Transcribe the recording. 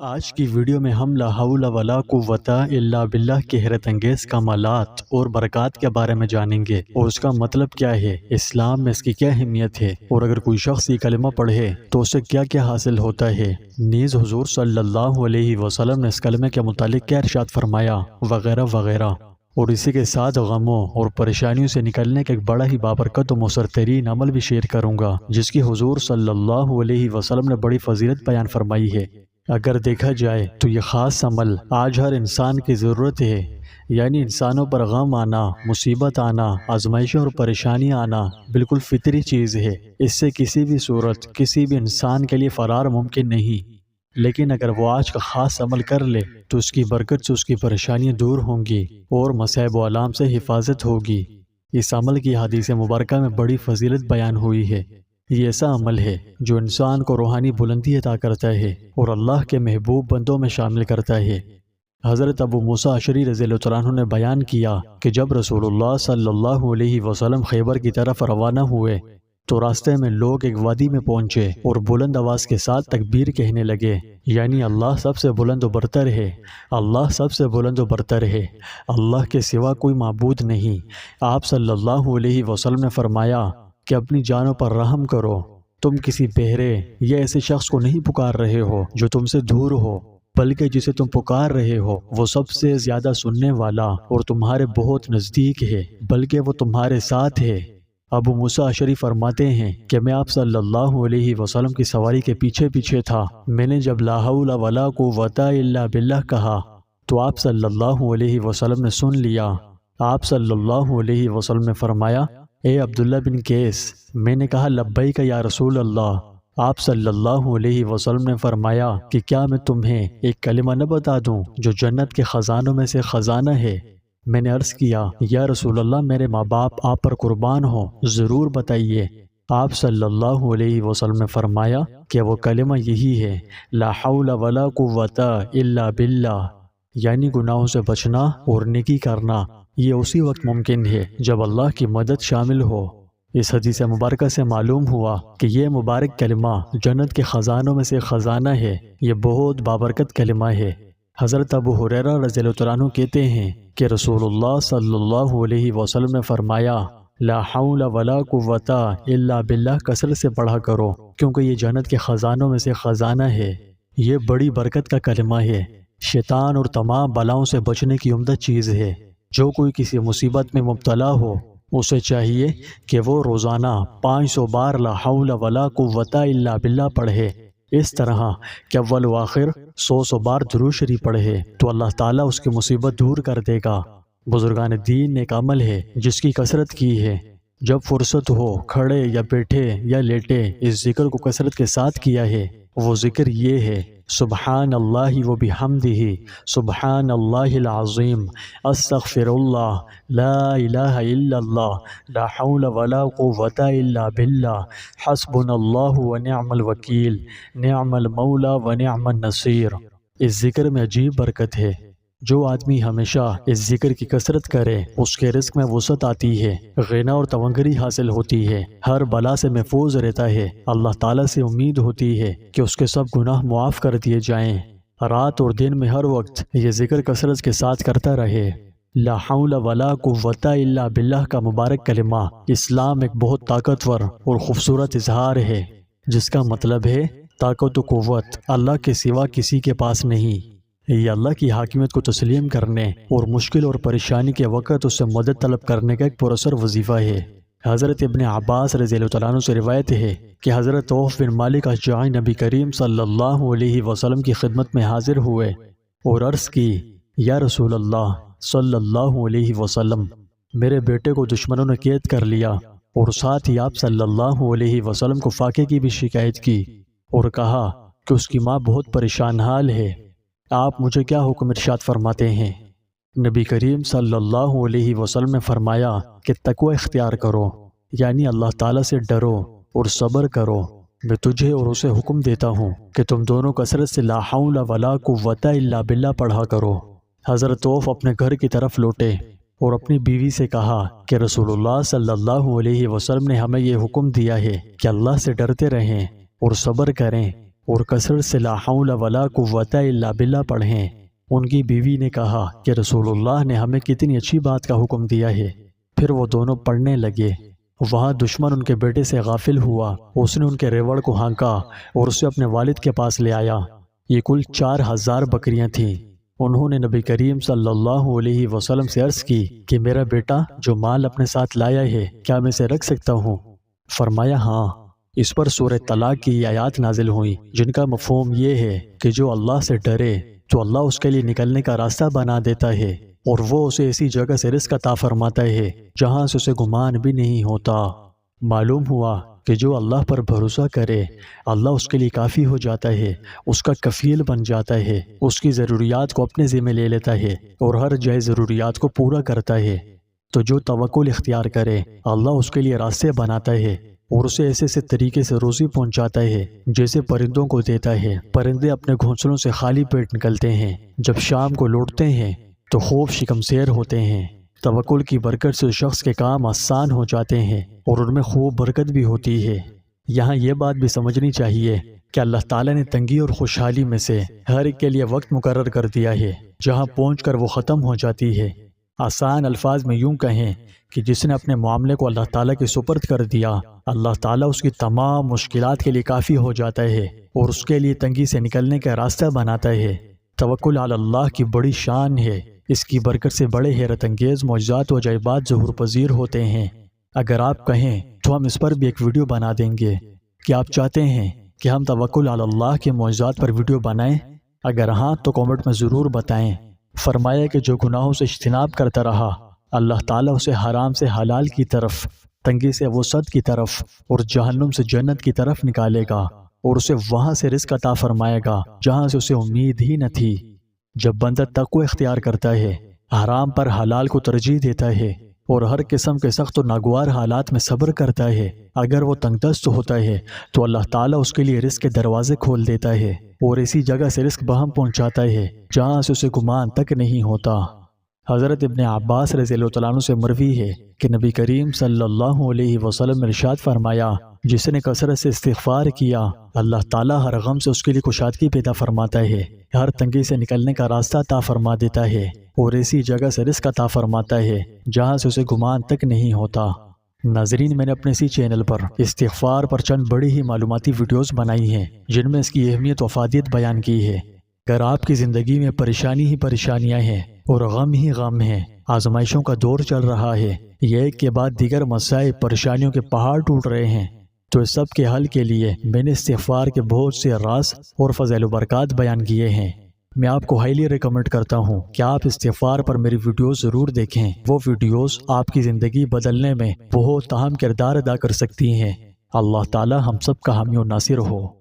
آج کی ویڈیو میں ہم لا حول ولا قوت الا باللہ کے حیرت انگیز کمالات اور برکات کے بارے میں جانیں گے، اور اس کا مطلب کیا ہے، اسلام میں اس کی کیا اہمیت ہے، اور اگر کوئی شخص یہ کلمہ پڑھے تو اسے کیا کیا حاصل ہوتا ہے، نیز حضور صلی اللہ علیہ وسلم نے اس کلمے کے متعلق کیا ارشاد فرمایا، وغیرہ وغیرہ۔ اور اسی کے ساتھ غموں اور پریشانیوں سے نکلنے کا ایک بڑا ہی بابرکت و مؤثر ترین عمل بھی شیئر کروں گا، جس کی حضور صلی اللہ علیہ وسلم نے بڑی فضیلت بیان فرمائی ہے۔ اگر دیکھا جائے تو یہ خاص عمل آج ہر انسان کی ضرورت ہے، یعنی انسانوں پر غم آنا، مصیبت آنا، آزمائشیں اور پریشانی آنا بالکل فطری چیز ہے۔ اس سے کسی بھی صورت کسی بھی انسان کے لیے فرار ممکن نہیں، لیکن اگر وہ آج کا خاص عمل کر لے تو اس کی برکت سے اس کی پریشانیاں دور ہوں گی اور مصائب و آلام سے حفاظت ہوگی۔ اس عمل کی حدیث مبارکہ میں بڑی فضیلت بیان ہوئی ہے۔ یہ ایسا عمل ہے جو انسان کو روحانی بلندی عطا کرتا ہے اور اللہ کے محبوب بندوں میں شامل کرتا ہے۔ حضرت ابو موسیٰ اشعری رضی اللہ عنہ نے بیان کیا کہ جب رسول اللہ صلی اللہ علیہ وسلم خیبر کی طرف روانہ ہوئے تو راستے میں لوگ ایک وادی میں پہنچے اور بلند آواز کے ساتھ تکبیر کہنے لگے، یعنی اللہ سب سے بلند و برتر ہے، اللہ سب سے بلند و برتر ہے، اللہ کے سوا کوئی معبود نہیں۔ آپ صلی اللہ علیہ وسلم نے فرمایا کہ اپنی جانوں پر رحم کرو، تم کسی بہرے یا ایسے شخص کو نہیں پکار رہے ہو جو تم سے دور ہو، بلکہ جسے تم پکار رہے ہو وہ سب سے زیادہ سننے والا اور تمہارے بہت نزدیک ہے، بلکہ وہ تمہارے ساتھ ہے۔ ابو موسیٰ اشعری فرماتے ہیں کہ میں آپ صلی اللہ علیہ وسلم کی سواری کے پیچھے پیچھے تھا۔ میں نے جب لا حول ولا قوت الا باللہ کہا تو آپ صلی اللہ علیہ وسلم نے سن لیا۔ آپ صلی اللہ علیہ وسلم نے فرمایا، اے عبداللہ بن قیس۔ میں نے کہا لبیک یا رسول اللہ۔ آپ صلی اللہ علیہ وسلم نے فرمایا کہ کیا میں تمہیں ایک کلمہ نہ بتا دوں جو جنت کے خزانوں میں سے خزانہ ہے؟ میں نے عرض کیا یا رسول اللہ، میرے ماں باپ آپ پر قربان ہوں، ضرور بتائیے۔ آپ صلی اللہ علیہ وسلم نے فرمایا کہ وہ کلمہ یہی ہے، لا حول ولا قوت الا باللہ، یعنی گناہوں سے بچنا اور نیکی کرنا یہ اسی وقت ممکن ہے جب اللہ کی مدد شامل ہو۔ اس حدیث مبارکہ سے معلوم ہوا کہ یہ مبارک کلمہ جنت کے خزانوں میں سے خزانہ ہے، یہ بہت بابرکت کلمہ ہے۔ حضرت ابو ہریرہ رضی اللہ عنہ کہتے ہیں کہ رسول اللہ صلی اللہ علیہ وسلم نے فرمایا، لا حول ولا قوت الا باللہ کثرت سے پڑھا کرو، کیونکہ یہ جنت کے خزانوں میں سے خزانہ ہے۔ یہ بڑی برکت کا کلمہ ہے، شیطان اور تمام بلاؤں سے بچنے کی عمدہ چیز ہے۔ جو کوئی کسی مصیبت میں مبتلا ہو اسے چاہیے کہ وہ روزانہ 500 بار لا حول ولا قوت الا باللہ پڑھے، اس طرح کہ اول و آخر 100 بار درود شریف پڑھے تو اللہ تعالیٰ اس کی مصیبت دور کر دے گا۔ بزرگان دین نے ایک عمل ہے جس کی کثرت کی ہے، جب فرصت ہو کھڑے یا بیٹھے یا لیٹے اس ذکر کو کثرت کے ساتھ کیا ہے۔ وہ ذکر یہ ہے، سبحان اللہ و بحمدہ، سبحان اللہ العظیم، استغفر اللہ، لا الہ الا اللہ، لا حول ولا قوت الا باللہ، حسبنا اللہ و نعم الوکیل، نعم المولا و نعم النصیر۔ اس ذکر میں عجیب برکت ہے۔ جو آدمی ہمیشہ اس ذکر کی کثرت کرے اس کے رزق میں وسعت آتی ہے، غنا اور تونگری حاصل ہوتی ہے، ہر بلا سے محفوظ رہتا ہے، اللہ تعالیٰ سے امید ہوتی ہے کہ اس کے سب گناہ معاف کر دیے جائیں۔ رات اور دن میں ہر وقت یہ ذکر کثرت کے ساتھ کرتا رہے۔ لا حول ولا قوت الا باللہ کا مبارک کلمہ اسلام ایک بہت طاقتور اور خوبصورت اظہار ہے، جس کا مطلب ہے طاقت و قوت اللہ کے سوا کسی کے پاس نہیں۔ یہ اللہ کی حاکمیت کو تسلیم کرنے اور مشکل اور پریشانی کے وقت اس سے مدد طلب کرنے کا ایک پراثر وظیفہ ہے۔ حضرت ابن عباس رضی اللہ عنہ سے روایت ہے کہ حضرت عوف بن مالک اشجعی نبی کریم صلی اللہ علیہ وسلم کی خدمت میں حاضر ہوئے اور عرض کی، یا رسول اللہ صلی اللہ علیہ وسلم، میرے بیٹے کو دشمنوں نے قید کر لیا، اور ساتھ ہی آپ صلی اللہ علیہ وسلم کو فاقے کی بھی شکایت کی اور کہا کہ اس کی ماں بہت پریشان حال ہے، آپ مجھے کیا حکم ارشاد فرماتے ہیں؟ نبی کریم صلی اللہ علیہ وسلم نے فرمایا کہ تقوی اختیار کرو، یعنی اللہ تعالیٰ سے ڈرو اور صبر کرو۔ میں تجھے اور اسے حکم دیتا ہوں کہ تم دونوں کثرت سے لا حول ولا قوت الا باللہ پڑھا کرو۔ حضرت عوف اپنے گھر کی طرف لوٹے اور اپنی بیوی سے کہا کہ رسول اللہ صلی اللہ علیہ وسلم نے ہمیں یہ حکم دیا ہے کہ اللہ سے ڈرتے رہیں اور صبر کریں اور کثرت سے لا حول ولا قوت الا باللہ پڑھیں۔ ان کی بیوی نے کہا کہ رسول اللہ نے ہمیں کتنی اچھی بات کا حکم دیا ہے۔ پھر وہ دونوں پڑھنے لگے۔ وہاں دشمن ان کے بیٹے سے غافل ہوا، اس نے ان کے ریوڑ کو ہانکا اور اسے اپنے والد کے پاس لے آیا۔ یہ کل 4000 بکریاں تھیں۔ انہوں نے نبی کریم صلی اللہ علیہ وسلم سے عرض کی کہ میرا بیٹا جو مال اپنے ساتھ لایا ہے کیا میں اسے رکھ سکتا ہوں؟ فرمایا ہاں۔ اس پر سورہ طلاق کی آیات نازل ہوئیں جن کا مفہوم یہ ہے کہ جو اللہ سے ڈرے تو اللہ اس کے لیے نکلنے کا راستہ بنا دیتا ہے، اور وہ اسے ایسی جگہ سے رزق عطا فرماتا ہے جہاں سے اسے گمان بھی نہیں ہوتا۔ معلوم ہوا کہ جو اللہ پر بھروسہ کرے اللہ اس کے لیے کافی ہو جاتا ہے، اس کا کفیل بن جاتا ہے، اس کی ضروریات کو اپنے ذمہ لے لیتا ہے اور ہر جائز ضروریات کو پورا کرتا ہے۔ تو جو توکل اختیار کرے اللہ اس کے لیے راستے بناتا ہے اور اسے ایسے طریقے سے روزی پہنچاتا ہے جیسے پرندوں کو دیتا ہے۔ پرندے اپنے گھونسلوں سے خالی پیٹ نکلتے ہیں، جب شام کو لوٹتے ہیں تو خوف شکمسیر ہوتے ہیں۔ توکل کی برکت سے شخص کے کام آسان ہو جاتے ہیں اور ان میں خوب برکت بھی ہوتی ہے۔ یہاں یہ بات بھی سمجھنی چاہیے کہ اللہ تعالیٰ نے تنگی اور خوشحالی میں سے ہر ایک کے لیے وقت مقرر کر دیا ہے جہاں پہنچ کر وہ ختم ہو جاتی ہے۔ آسان الفاظ میں یوں کہیں کہ جس نے اپنے معاملے کو اللہ تعالیٰ کے سپرد کر دیا، اللہ تعالیٰ اس کی تمام مشکلات کے لیے کافی ہو جاتا ہے اور اس کے لیے تنگی سے نکلنے کا راستہ بناتا ہے۔ توکل علی اللہ کی بڑی شان ہے، اس کی برکت سے بڑے حیرت انگیز معجزات و عجائبات ظہور پذیر ہوتے ہیں۔ اگر آپ کہیں تو ہم اس پر بھی ایک ویڈیو بنا دیں گے۔ کیا آپ چاہتے ہیں کہ ہم توکل علی اللہ کے معجزات پر ویڈیو بنائیں؟ اگر ہاں تو کامنٹ میں ضرور بتائیں۔ فرمایا کہ جو گناہوں سے اجتناب کرتا رہا اللہ تعالیٰ اسے حرام سے حلال کی طرف، تنگی سے وسعت کی طرف اور جہنم سے جنت کی طرف نکالے گا اور اسے وہاں سے رزق عطا فرمائے گا جہاں سے اسے امید ہی نہ تھی۔ جب بندہ تقوی اختیار کرتا ہے، حرام پر حلال کو ترجیح دیتا ہے اور ہر قسم کے سخت و ناگوار حالات میں صبر کرتا ہے، اگر وہ تنگ دست ہوتا ہے تو اللہ تعالیٰ اس کے لیے رزق کے دروازے کھول دیتا ہے اور اسی جگہ سے رزق بہم پہنچاتا ہے جہاں سے اسے گمان تک نہیں ہوتا۔ حضرت ابن عباس رضی اللہ عنہ سے مروی ہے کہ نبی کریم صلی اللہ علیہ وسلم نے ارشاد فرمایا، جس نے کثرت سے استغفار کیا اللہ تعالیٰ ہر غم سے اس کے لیے کشادگی پیدا فرماتا ہے، ہر تنگی سے نکلنے کا راستہ عطا فرما دیتا ہے اور ایسی جگہ سے رزق عطا فرماتا ہے جہاں سے اسے گمان تک نہیں ہوتا۔ ناظرین، میں نے اپنے اسی چینل پر استغفار پر چند بڑی ہی معلوماتی ویڈیوز بنائی ہیں جن میں اس کی اہمیت و افادیت بیان کی ہے۔ اگر آپ کی زندگی میں پریشانی ہی پریشانیاں ہیں اور غم ہی غم ہیں، آزمائشوں کا دور چل رہا ہے، یہ ایک کے بعد دیگر مسائل پریشانیوں کے پہاڑ ٹوٹ رہے ہیں، تو اس سب کے حل کے لیے میں نے استغفار کے بہت سے راز اور فضائل و برکات بیان کیے ہیں۔ میں آپ کو ہائیلی ریکمنڈ کرتا ہوں کہ آپ استغفار پر میری ویڈیوز ضرور دیکھیں۔ وہ ویڈیوز آپ کی زندگی بدلنے میں بہت اہم کردار ادا کر سکتی ہیں۔ اللہ تعالی ہم سب کا حامی و ناصر ہو۔